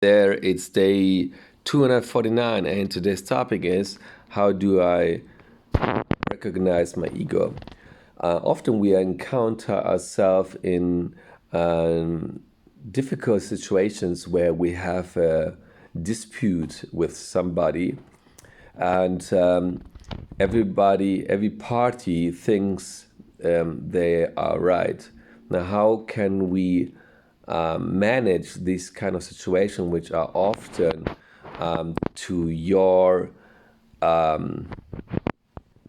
There, it's day 249, and today's topic is how do I recognize my ego? Often we encounter ourselves in difficult situations where we have a dispute with somebody, and every party thinks they are right. Now, how can we manage these kind of situations, which are often to your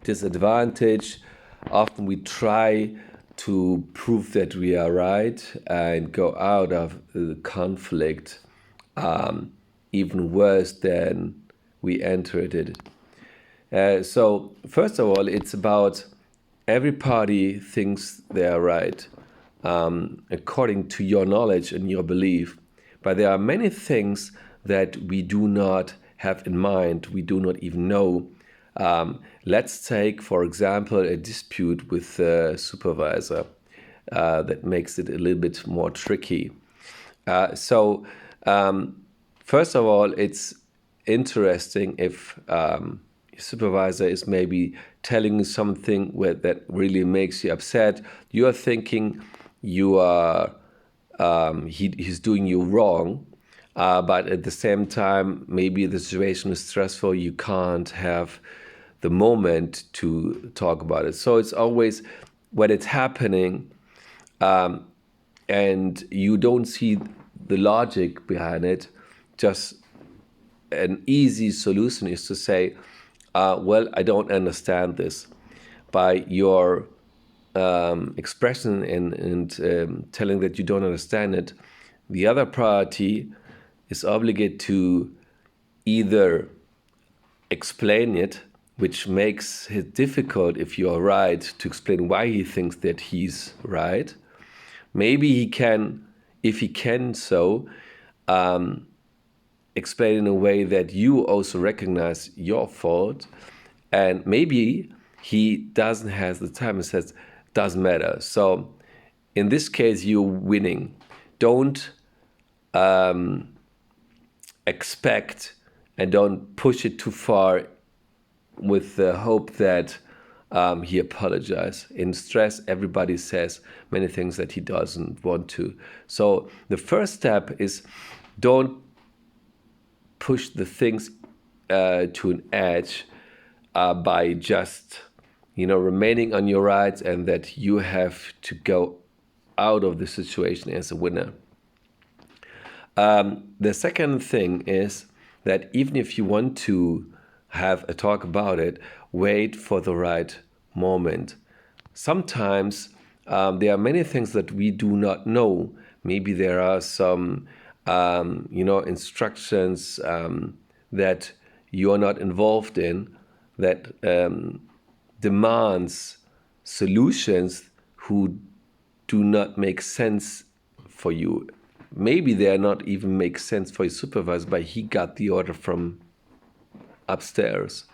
disadvantage? Often we try to prove that we are right and go out of the conflict even worse than we entered it. So, first of all, it's about every party thinks they are right, according to your knowledge and your belief. But there are many things that we do not have in mind, we do not even know. Let's take, for example, a dispute with a supervisor. That makes it a little bit more tricky. So, first of all, it's interesting if your supervisor is maybe telling you something that really makes you upset. You are thinking he's doing you wrong, but at the same time, maybe the situation is stressful. You can't have the moment to talk about it. So it's always when it's happening, and you don't see the logic behind it. Just an easy solution is to say, well, I don't understand this. By your expression and telling that you don't understand it, the other party is obligated to either explain it, which makes it difficult if you are right to explain why he thinks that he's right. Maybe he can, if he can so, explain in a way that you also recognize your fault. And maybe he doesn't have the time and says, doesn't matter. So in this case, you're winning. Don't expect and don't push it too far with the hope that he apologizes. In stress, everybody says many things that he doesn't want to. So the first step is don't push the things to an edge by just remaining on your rights, and that you have to go out of the situation as a winner. The second thing is that even if you want to have a talk about it, wait for the right moment. Sometimes there are many things that we do not know. Maybe there are some instructions that you are not involved in, that demands solutions who do not make sense for you. Maybe they are not even make sense for your supervisor, but he got the order from upstairs.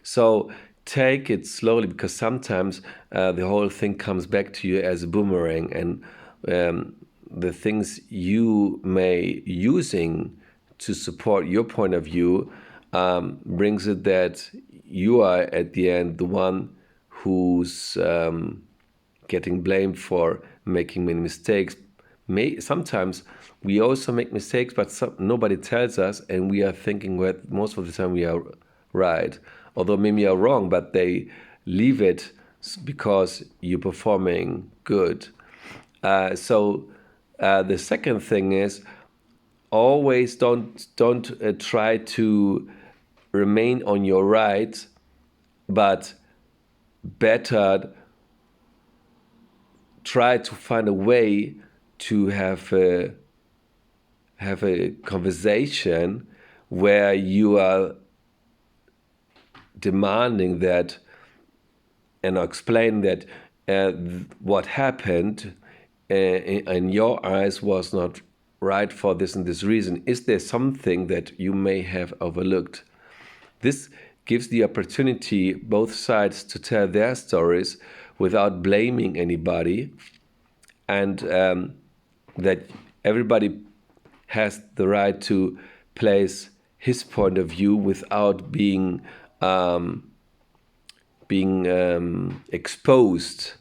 So take it slowly, because sometimes the whole thing comes back to you as a boomerang, and the things you may using to support your point of view brings it that you are at the end the one who's getting blamed for making many mistakes. Sometimes we also make mistakes, but nobody tells us, and we are thinking that most of the time we are right. Although maybe you are wrong, but they leave it because you're performing good. So the second thing is always don't try to remain on your right, but better try to find a way to have a conversation where you are demanding that and explain that what happened in your eyes was not right for this and this reason. Is there something that you may have overlooked? This gives the opportunity both sides to tell their stories without blaming anybody, and that everybody has the right to place his point of view without being exposed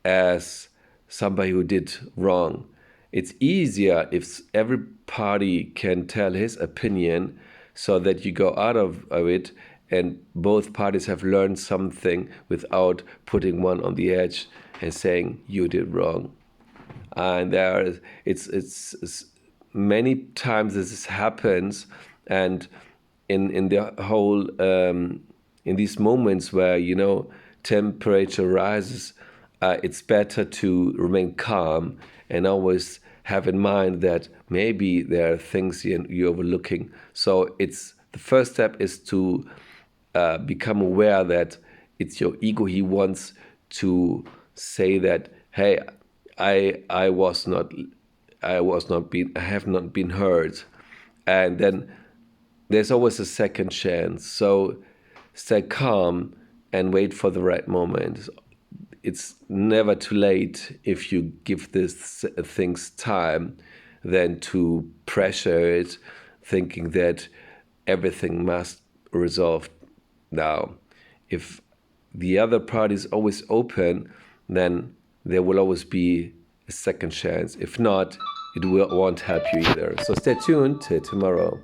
as somebody who did wrong. It's easier if every party can tell his opinion so that you go out of it and both parties have learned something without putting one on the edge and saying you did wrong. And it's many times this happens, and in the whole in these moments where temperature rises, it's better to remain calm and always have in mind that maybe there are things you're overlooking. So it's the first step is to become aware that it's your ego. He wants to say that, hey, I have not been heard, and then there's always a second chance. So stay calm and wait for the right moment. It's never too late if you give these things time than to pressure it, thinking that everything must resolve now. If the other party is always open, then there will always be a second chance. If not, it won't help you either. So stay tuned till tomorrow.